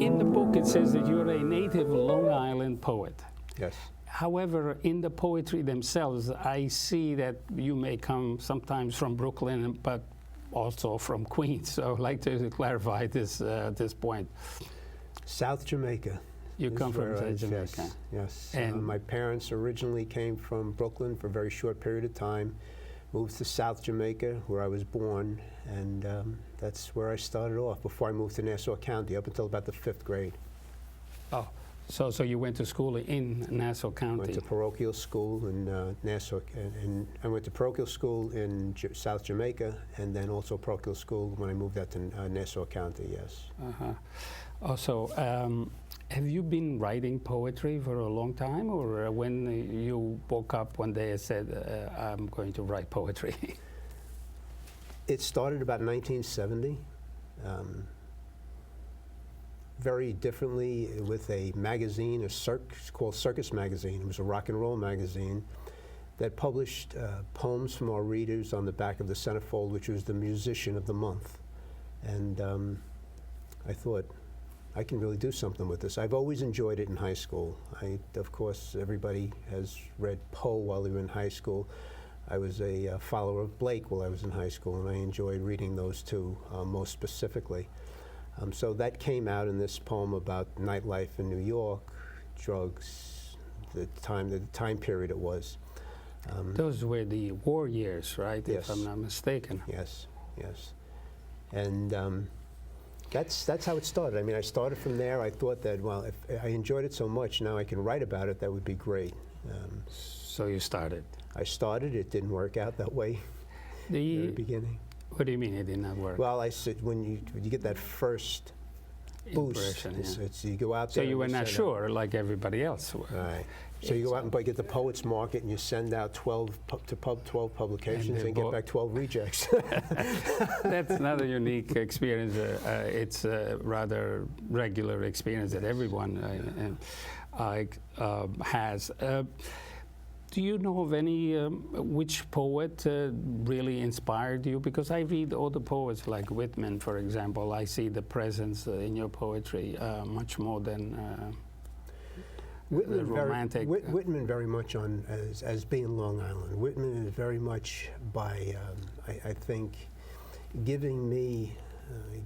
In the book, it says that you're a native Long Island poet. Yes. However, in the poetry themselves, I see that you may come sometimes from Brooklyn, but also from Queens. So I'd like to clarify this point. South Jamaica. You come from South Jamaica. Yes. Yes. And my parents originally came from Brooklyn for a very short period of time, moved to South Jamaica, where I was born, and that's where I started off before I moved to Nassau County, up until about the 5th grade. Oh, so you went to school in Nassau County? Went to parochial school in Nassau, and I went to parochial school in South Jamaica, and then also parochial school when I moved out to Nassau County, yes. Also, have you been writing poetry for a long time, or when you woke up one day and said, I'm going to write poetry? It started about 1970. Very differently with a magazine, called Circus Magazine. It was a rock and roll magazine that published poems from our readers on the back of the centerfold, which was the musician of the month. And I thought, I can really do something with this. I've always enjoyed it in high school. Of course, everybody has read Poe while they were in high school. I was a follower of Blake while I was in high school, and I enjoyed reading those two most specifically. So that came out in this poem about nightlife in New York, drugs, the time period it was. Those were the war years, right? Yes. If I'm not mistaken. Yes, yes. And that's how it started. I mean, I started from there. I thought that, well, if I enjoyed it so much, now I can write about it, that would be great. So you started? I started. It didn't work out that way in the beginning. What do you mean it did not work? Well, I said when you get that first boost, you go out there. So you were not sure, like everybody else. Right. So you go out and get the Poets Market, and you send out 12 publications and get back 12 rejects. That's not a unique experience. It's a rather regular experience that everyone has. Do you know of any, which poet really inspired you? Because I read all the poets, like Whitman, for example. I see the presence in your poetry much more than Whitman romantic. Whitman very much as being Long Island. Whitman is very much by, I think, giving me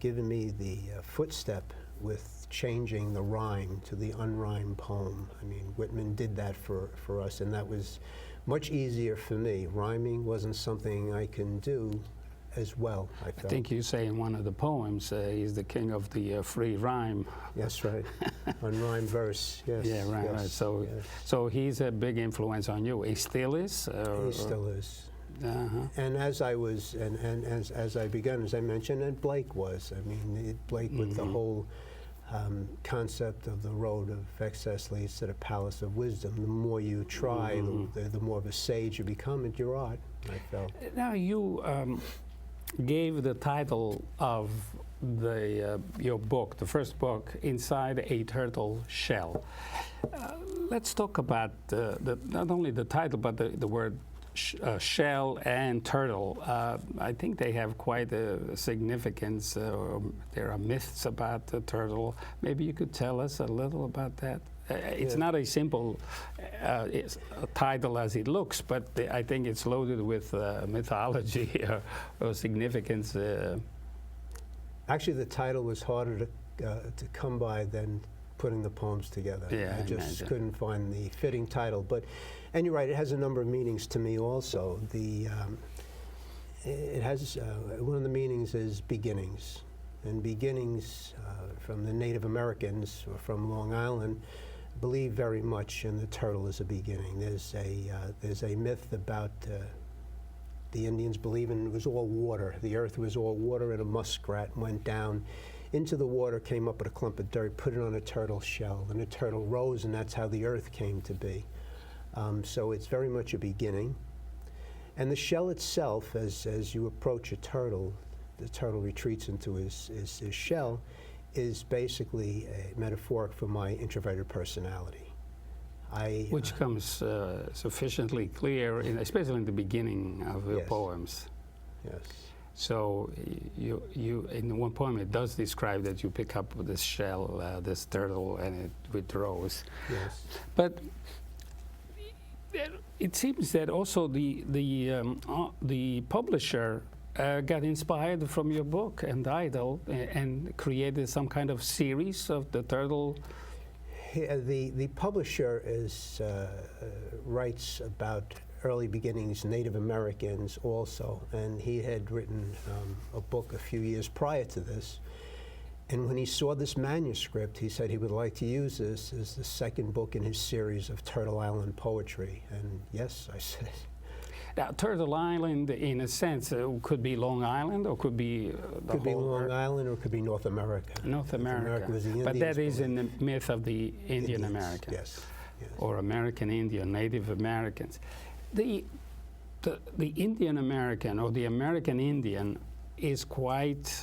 the footstep with changing the rhyme to the unrhymed poem. I mean, Whitman did that for us, and that was much easier for me. Rhyming wasn't something I can do as well, I felt. I think you say in one of the poems, he's the king of the free rhyme. That's right. Unrhymed verse, yes. Yeah, right, yes, right. So, yes. So he's a big influence on you. He still is? He still is. And as I was, and as I began, as I mentioned, and Blake was. I mean, Blake with the whole concept of the road of excess leads to the palace of wisdom. The more you try, the more of a sage you become at your art, I felt. Now, you gave the title of your book, the first book, Inside a Turtle Shell. Let's talk about not only the title, but the word shell and turtle. I think they have quite a significance. There are myths about the turtle. Maybe you could tell us a little about that. It's not a simple title as it looks, but I think it's loaded with mythology or significance. Actually, the title was harder to come by than putting the poems together. Yeah, I just couldn't find the fitting title. And you're right, it has a number of meanings to me also. It has, one of the meanings is beginnings. And beginnings from the Native Americans or from Long Island believe very much in the turtle as a beginning. There's a myth about the Indians believing it was all water. The earth was all water, and a muskrat went down into the water, came up with a clump of dirt, put it on a turtle shell, and the turtle rose, and that's how the earth came to be. So it's very much a beginning. And the shell itself, as you approach a turtle, the turtle retreats into his shell, is basically a metaphoric for my introverted personality. Which comes sufficiently clear, especially in the beginning of your poems. Yes. So you in one poem it does describe that you pick up this shell, this turtle, and it withdraws. Yes. But it seems that also the publisher got inspired from your book entitled and created some kind of series of the turtle. The publisher writes about early beginnings Native Americans also, and he had written a book a few years prior to this. And when he saw this manuscript, he said he would like to use this as the second book in his series of Turtle Island poetry. And yes, I said. Now, Turtle Island, in a sense, could be Long Island, or could be could be Long Island, or it could be North America. North America. Was the but that is in the myth of the Indian Americans. Yes. Yes. Or American Indian, Native Americans. The Indian American or the American Indian is quite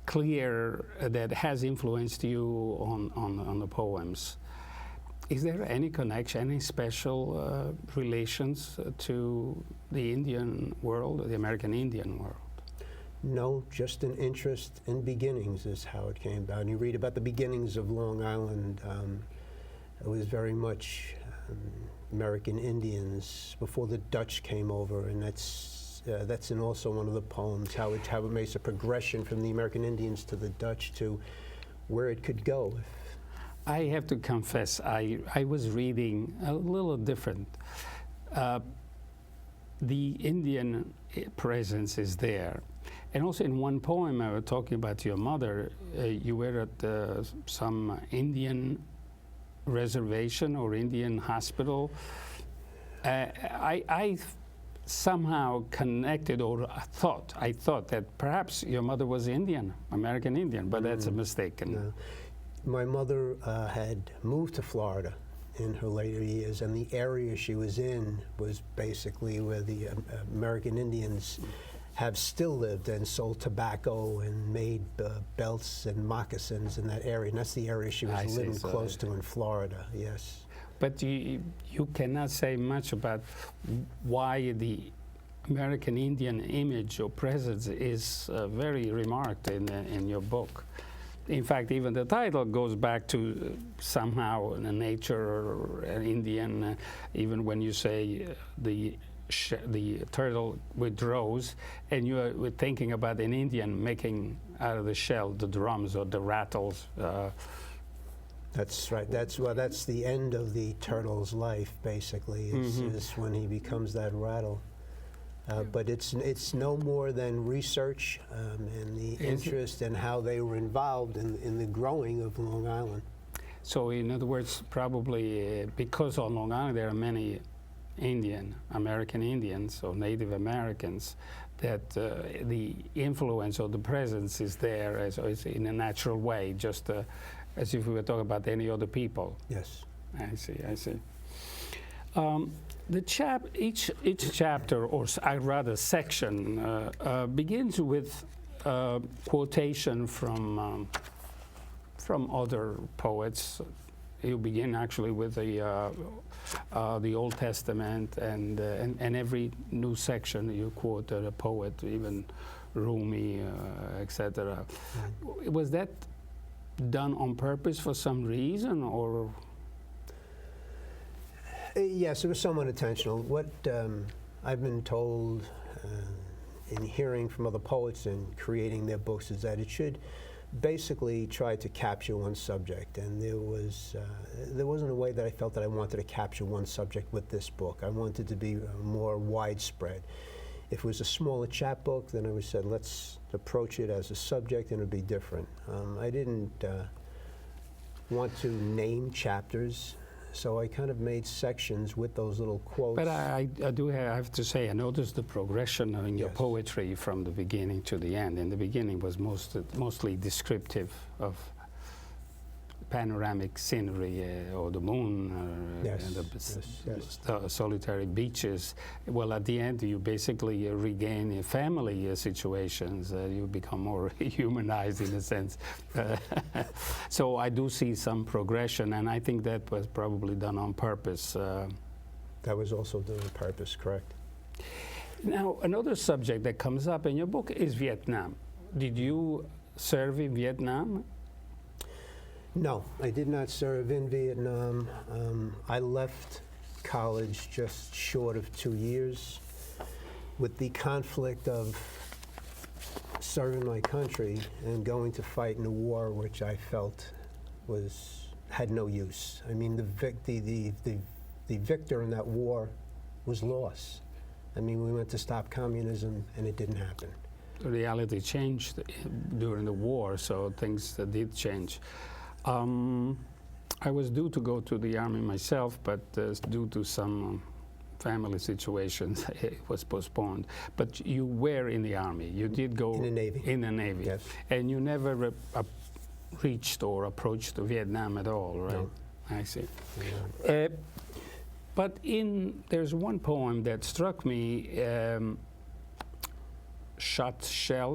clear that has influenced you on the poems. Is there any connection, any special relations to the Indian world, the American Indian world? No, just an interest in beginnings is how it came about. And you read about the beginnings of Long Island. It was very much American Indians before the Dutch came over, and that's in also one of the poems, how it makes a progression from the American Indians to the Dutch to where it could go. I have to confess, I was reading a little different. The Indian presence is there. And also in one poem, I was talking about your mother, you were at some Indian reservation or Indian hospital. I somehow connected, or I thought that perhaps your mother was Indian, American Indian, but that's a mistake. No. My mother had moved to Florida in her later years, and the area she was in was basically where the American Indians have still lived and sold tobacco and made belts and moccasins in that area. And that's the area she was living close to in Florida, yes. But you cannot say much about why the American Indian image or presence is very remarked in your book. In fact, even the title goes back to somehow nature or an Indian, even when you say the turtle withdraws, and you're thinking about an Indian making out of the shell the drums or the rattles. That's right. That's the end of the turtle's life, basically, is when he becomes that rattle. But it's no more than research and the interest and how they were involved in the growing of Long Island. So, in other words, probably because on Long Island there are many American Indians or Native Americans, that the influence or the presence is there as in a natural way, just as if we were talking about any other people. Yes. I see. Each chapter, or rather section, begins with quotation from other poets. You begin actually with the Old Testament, and every new section you quote a poet, even Rumi, etc. Was that done on purpose for some reason, or? Yes, it was somewhat intentional. What I've been told in hearing from other poets and creating their books is that it should basically try to capture one subject, and there wasn't a way that I felt that I wanted to capture one subject with this book. I wanted to be more widespread. If it was a smaller chapbook, then I would say let's approach it as a subject and it would be different. I didn't want to name chapters, so I kind of made sections with those little quotes. But I do have to say, I noticed the progression in your poetry from the beginning to the end. In the beginning was mostly descriptive of panoramic scenery, or the moon, and the solitary beaches. Well, at the end, you basically regain family situations. You become more humanized in a sense. So I do see some progression, and I think that was probably done on purpose. That was also done on purpose, correct. Now, another subject that comes up in your book is Vietnam. Did you serve in Vietnam? No, I did not serve in Vietnam. I left college just short of 2 years with the conflict of serving my country and going to fight in a war which I felt had no use. I mean, the victor in that war was lost. I mean, we went to stop communism and it didn't happen. The reality changed during the war, so things did change. I was due to go to the army myself, but due to some family situations, it was postponed. But you were in the army. You did go in the Navy. In the Navy, yes. And you never reached or approached Vietnam at all, right? No. I see. Yeah. But there's one poem that struck me. Shell shot.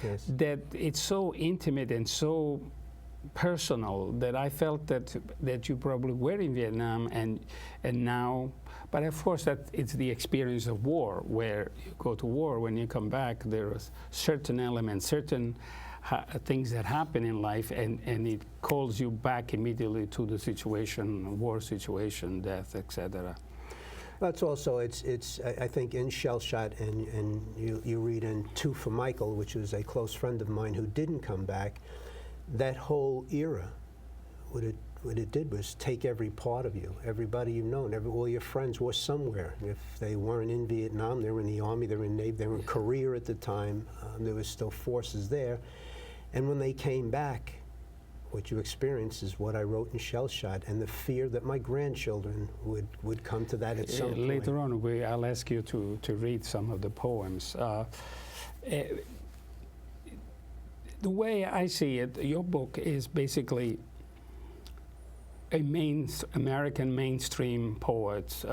Yes. That it's so intimate and so personal that I felt that you probably were in Vietnam and now, but of course that it's the experience of war, where you go to war, when you come back there are certain elements, certain things that happen in life, and it calls you back immediately to the situation, war situation, death, etc. That's also, I think in Shell Shot, and you read in Two for Michael, which was a close friend of mine who didn't come back, that whole era, what it did was take every part of you, everybody you've known, all your friends were somewhere. If they weren't in Vietnam, they were in the Army, they were in the Navy, they were in Korea at the time, there was still forces there. And when they came back, what you experience is what I wrote in Shell Shot, and the fear that my grandchildren would come to that at some point. Later on, I'll ask you to read some of the poems. The way I see it, your book is basically a American mainstream poet.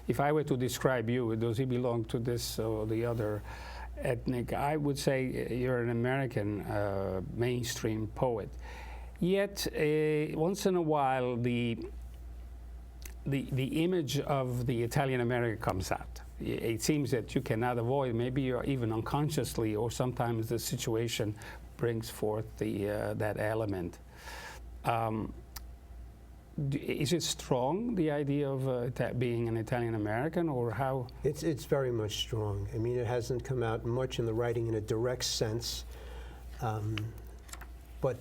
If I were to describe you, does he belong to this or the other ethnic? I would say you're an American mainstream poet. Yet, once in a while, the image of the Italian American comes out. It seems that you cannot avoid, maybe you're even unconsciously, or sometimes the situation brings forth that element. Is it strong, the idea of being an Italian American, or how? It's very much strong. I mean, it hasn't come out much in the writing in a direct sense, but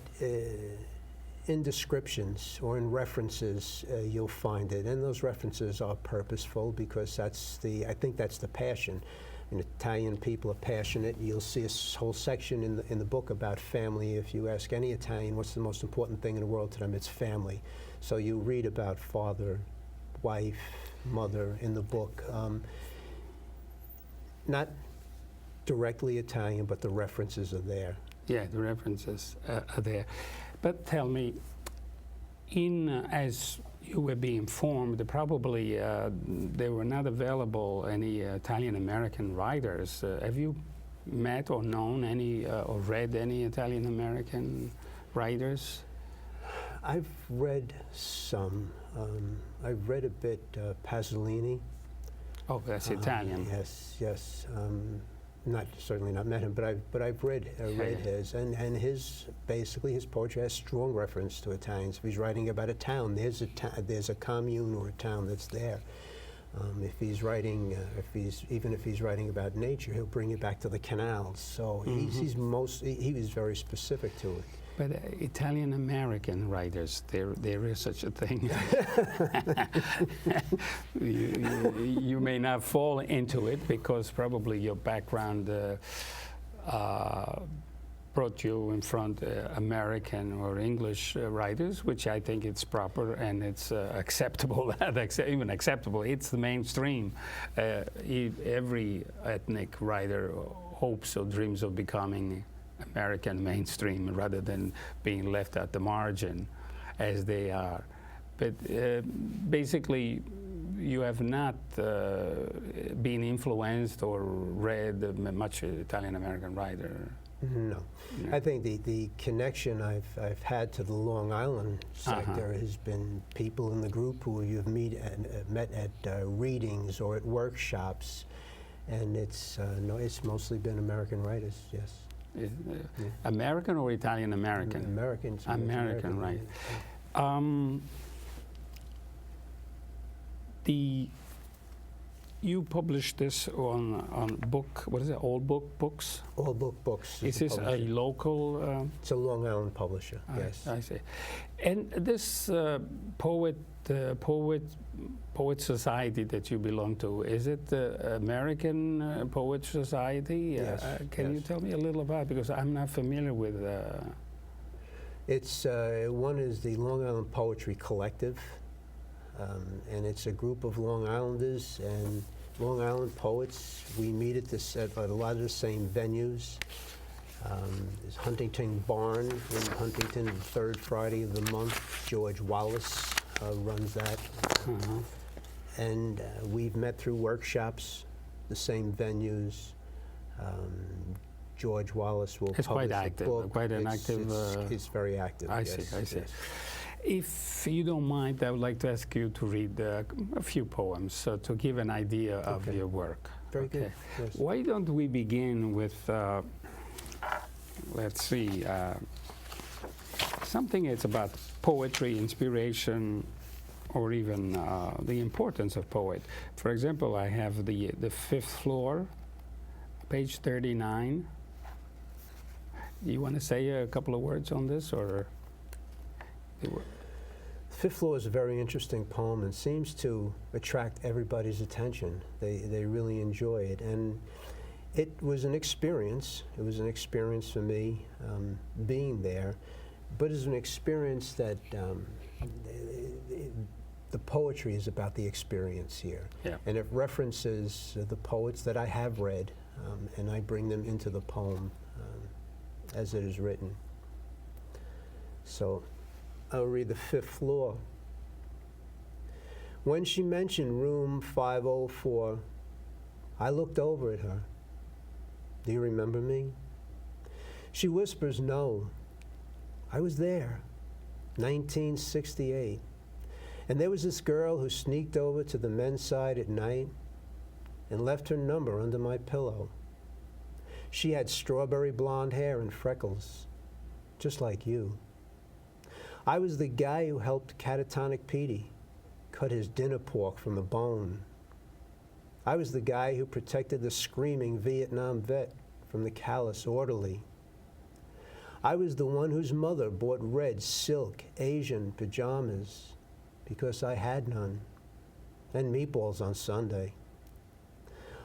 in descriptions or in references, you'll find it. And those references are purposeful because I think that's the passion. And Italian people are passionate. You'll see a whole section in the book about family. If you ask any Italian, what's the most important thing in the world to them, it's family. So you read about father, wife, mother in the book. Not directly Italian, but the references are there. Yeah, the references are there. But tell me, as you were being informed, probably there were not available any Italian-American writers. Have you met or known any or read any Italian-American writers? I've read some. I've read a bit Pasolini. Oh, that's Italian. Yes. Certainly not met him, but I've read his, and basically his poetry has strong reference to Italians. If he's writing about a town, there's a commune or a town that's there. If he's writing, even if he's writing about nature, he'll bring it back to the canals. So he was very specific to it. But Italian-American writers, there is such a thing. you may not fall into it because probably your background brought you in front American or English writers, which I think it's proper and it's acceptable, even acceptable. It's the mainstream. Every ethnic writer hopes or dreams of becoming American mainstream rather than being left at the margin as they are. But basically you have not been influenced or read much Italian American writer. No. No. I think the connection I've had to the Long Island sector has been people in the group who you've met at readings or at workshops, and it's mostly been American writers, yes. American or Italian American? Americans. American, right. You published this on book, what is it, All Book Books? All Book Books. Is this a local? It's a Long Island publisher, yes. I see. And this poet society that you belong to, is it the American Poet Society? Yes. Can you tell me a little about it? Because I'm not familiar with... It's, one is the Long Island Poetry Collective, and it's a group of Long Islanders and Long Island poets. We meet at a lot of the same venues. There's Huntington Barn in Huntington, the third Friday of the month. George Wallace runs that. And we've met through workshops, the same venues. George Wallace will It's publish quite active, a book. quite an active... It's very active, I yes, see, I see. yes. If you don't mind, I would like to ask you to read a few poems to give an idea of your work. Very good, yes. Why don't we begin with, let's see, something that's about poetry, inspiration, or even the importance of poet. For example, I have the fifth floor, page 39. You want to say a couple of words on this, or? Fifth Floor is a very interesting poem and seems to attract everybody's attention. They really enjoy it, and it was an experience. It was an experience for me being there, but it's an experience that the poetry is about the experience here, and it references the poets that I have read, and I bring them into the poem as it is written. So I'll read the fifth floor. When she mentioned room 504, I looked over at her. Do you remember me? She whispers, no. I was there, 1968. And there was this girl who sneaked over to the men's side at night and left her number under my pillow. She had strawberry blonde hair and freckles, just like you. I was the guy who helped Catatonic Petey cut his dinner pork from the bone. I was the guy who protected the screaming Vietnam vet from the callous orderly. I was the one whose mother bought red silk Asian pajamas because I had none, and meatballs on Sunday.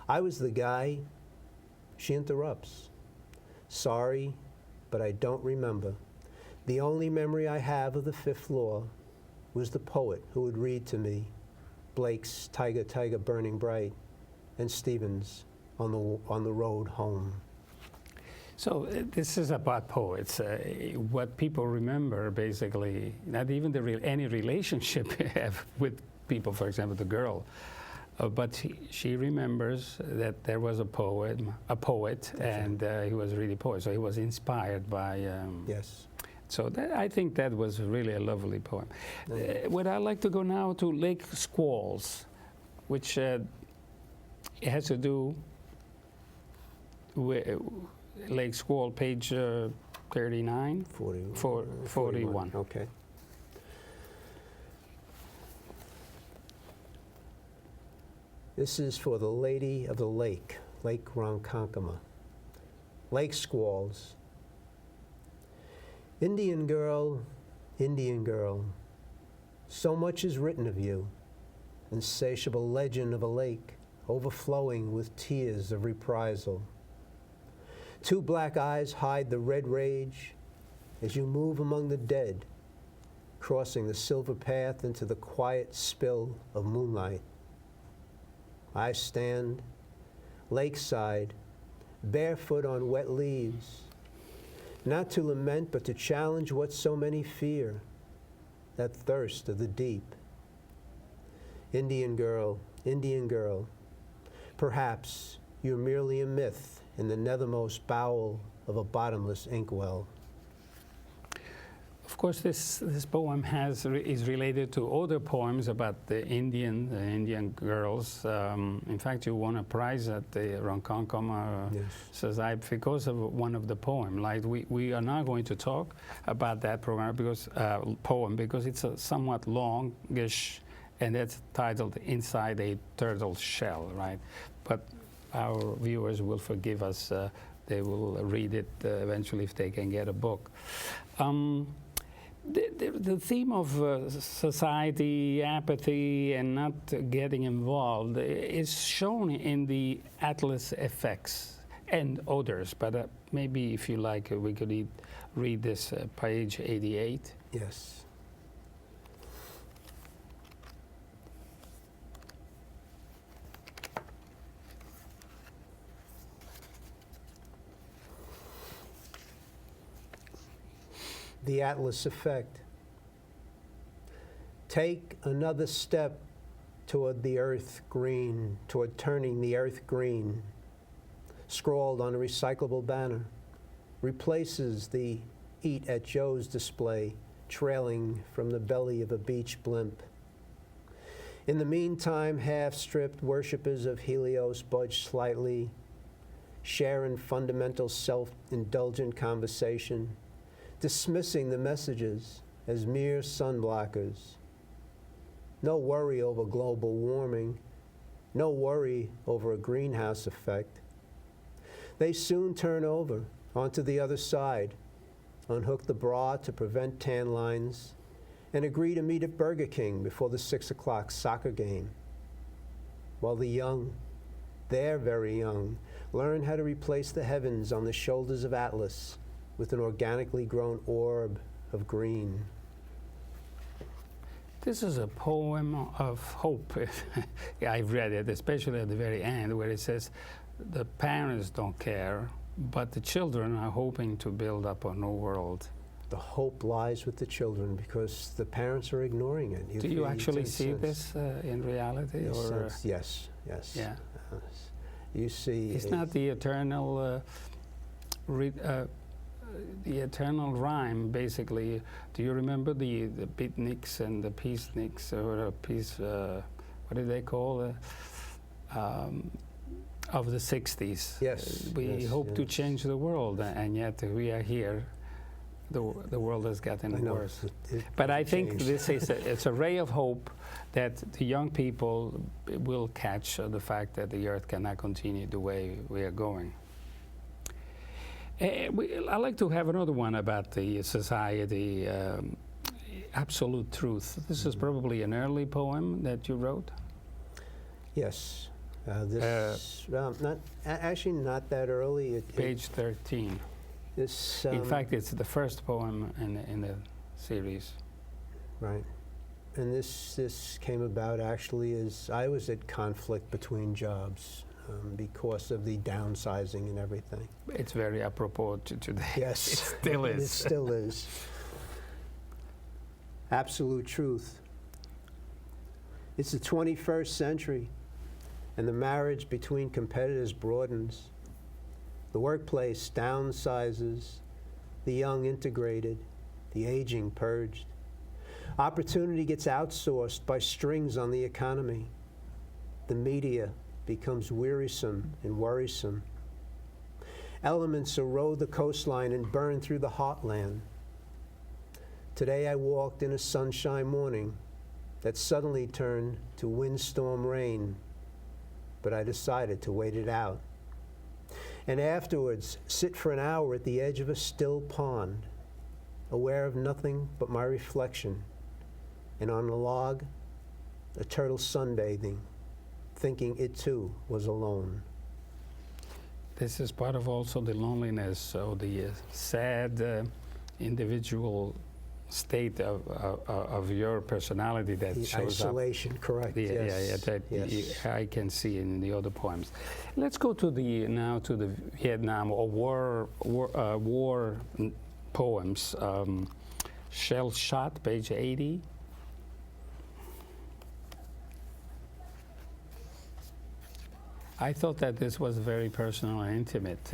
I was the guy. She interrupts. Sorry, but I don't remember. The only memory I have of the fifth floor was the poet who would read to me Blake's Tiger, Tiger, Burning Bright, and Stevens on the road home. So this is about poets. What people remember, basically, not even any relationship have with people, for example, the girl. But she remembers that there was a poet, and he was really a poet. So he was inspired by... yes. So I think that was really a lovely poem. Would I like to go now to Lake Squalls, which has to do with Lake Squall, page 39? 41. Okay. This is for the Lady of the Lake, Lake Ronkonkoma. Lake Squalls. Indian girl, so much is written of you, insatiable legend of a lake overflowing with tears of reprisal. Two black eyes hide the red rage as you move among the dead, crossing the silver path into the quiet spill of moonlight. I stand, lakeside, barefoot on wet leaves, not to lament, but to challenge what so many fear, that thirst of the deep. Indian girl, perhaps you're merely a myth in the nethermost bowel of a bottomless inkwell. Of course, this poem is related to other poems about the Indian girls. In fact, you won a prize at the Ronkonkoma Yes. Society because of one of the poem. Like we are now going to talk about that poem because it's a somewhat longish, and it's titled "Inside a Turtle Shell," right? But our viewers will forgive us. They will read it eventually if they can get a book. The theme of society, apathy, and not getting involved is shown in the Atlas effects and others. But maybe, if you like, we could read this page 88. Yes. The Atlas effect. Take another step toward the earth green, toward turning the earth green, scrawled on a recyclable banner, replaces the Eat at Joe's display, trailing from the belly of a beach blimp. In the meantime, half-stripped worshippers of Helios budge slightly, share in fundamental self-indulgent conversation, dismissing the messages as mere sunblockers. No worry over global warming, no worry over a greenhouse effect. They soon turn over onto the other side, unhook the bra to prevent tan lines, and agree to meet at Burger King before the 6 o'clock soccer game. While the young, they're very young, learn how to replace the heavens on the shoulders of Atlas with an organically grown orb of green. This is a poem of hope. I've read it, especially at the very end, where it says the parents don't care, but the children are hoping to build up a new world. The hope lies with the children because the parents are ignoring it. Do you actually see this in reality? Or Yes, yes. Yeah. You see... It's not the eternal the eternal rhyme, basically. Do you remember the beatniks and the peaceniks, or what did they call of the 60s? Yes. We hope to change the world, and yet we are here. The world has gotten worse. But I think this is it's a ray of hope that the young people will catch the fact that the earth cannot continue the way we are going. I'd like to have another one about the society, Absolute Truth. This is probably an early poem that you wrote? Yes. Actually not that early. Page 13. This, in fact, it's the first poem in the series. Right. And this came about actually as I was at conflict between jobs. Because of the downsizing and everything. It's very apropos to today. Yes. It still is. It still is. Absolute truth. It's the 21st century, and the marriage between competitors broadens. The workplace downsizes, the young integrated, the aging purged. Opportunity gets outsourced by strings on the economy. The media becomes wearisome and worrisome. Elements erode the coastline and burn through the heartland. Today I walked in a sunshine morning that suddenly turned to windstorm rain, but I decided to wait it out. And afterwards, sit for an hour at the edge of a still pond, aware of nothing but my reflection, and on a log, a turtle sunbathing, thinking it too was alone. This is part of also the loneliness, or the sad individual state of your personality that The shows isolation, up. Correct. Yes. Yes. I can see in the other poems. Let's go to the Vietnam or war poems. Shell Shot, page 80. I thought that this was very personal and intimate.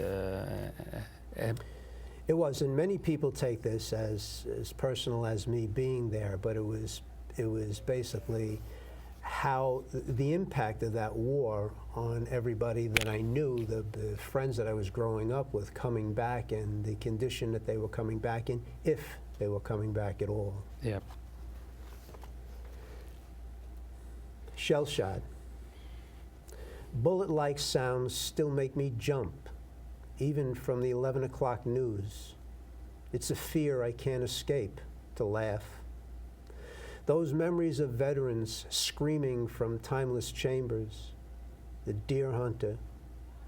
It was, and many people take this as personal as me being there, but it was basically how the impact of that war on everybody that I knew, the friends that I was growing up with coming back, and the condition that they were coming back in, if they were coming back at all. Yep. Shell shot. Bullet-like sounds still make me jump, even from the 11 o'clock news. It's a fear I can't escape, to laugh. Those memories of veterans screaming from timeless chambers, the deer hunter,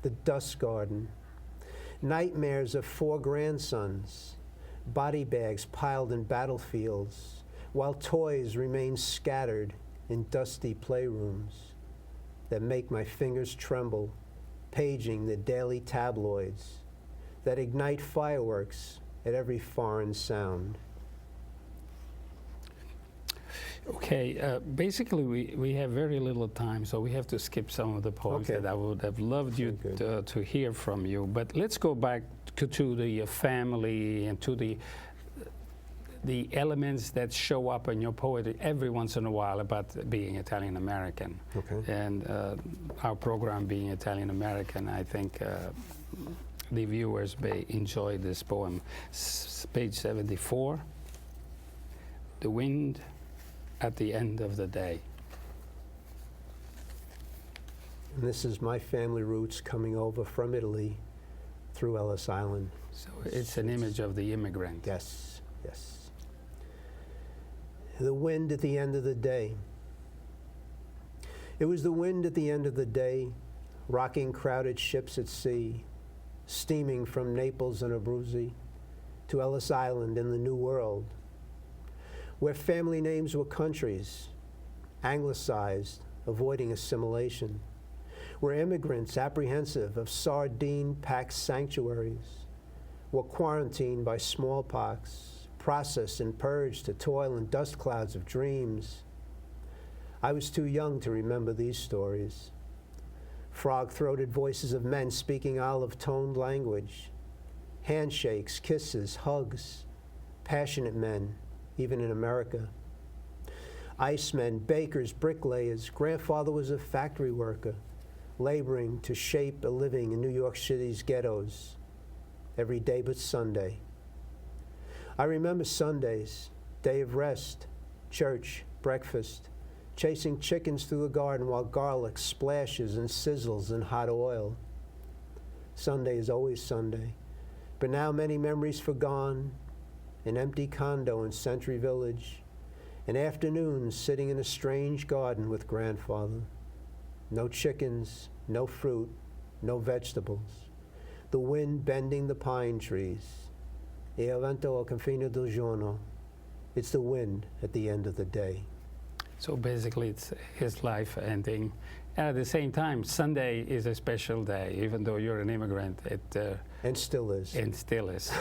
the dust garden, nightmares of 4 grandsons, body bags piled in battlefields, while toys remain scattered in dusty playrooms that make my fingers tremble, paging the daily tabloids that ignite fireworks at every foreign sound. Okay, basically we have very little time, so we have to skip some of the points Okay. that I would have loved you Very to hear from you. But let's go back to the family and to the elements that show up in your poetry every once in a while about being Italian American. Okay. And our program being Italian American, I think the viewers may enjoy this poem. Page 74, The Wind at the End of the Day. And this is my family roots coming over from Italy through Ellis Island. So it's an image of the immigrant. Yes, yes. The wind at the end of the day. It was the wind at the end of the day, rocking crowded ships at sea, steaming from Naples and Abruzzi to Ellis Island in the New World, where family names were countries, anglicized, avoiding assimilation, where immigrants apprehensive of sardine-packed sanctuaries were quarantined by smallpox, processed and purged to toil in dust clouds of dreams. I was too young to remember these stories. Frog-throated voices of men speaking olive-toned language, handshakes, kisses, hugs, passionate men, even in America. Icemen, bakers, bricklayers. Grandfather was a factory worker, laboring to shape a living in New York City's ghettos, every day but Sunday. I remember Sundays, day of rest, church, breakfast, chasing chickens through the garden while garlic splashes and sizzles in hot oil. Sunday is always Sunday, but now many memories forgone, an empty condo in Century Village, an afternoon sitting in a strange garden with grandfather. No chickens, no fruit, no vegetables. The wind bending the pine trees. E il vento al confine del giorno. It's the wind at the end of the day. So basically it's his life ending. At the same time, Sunday is a special day, even though you're an immigrant. And still is. And still is.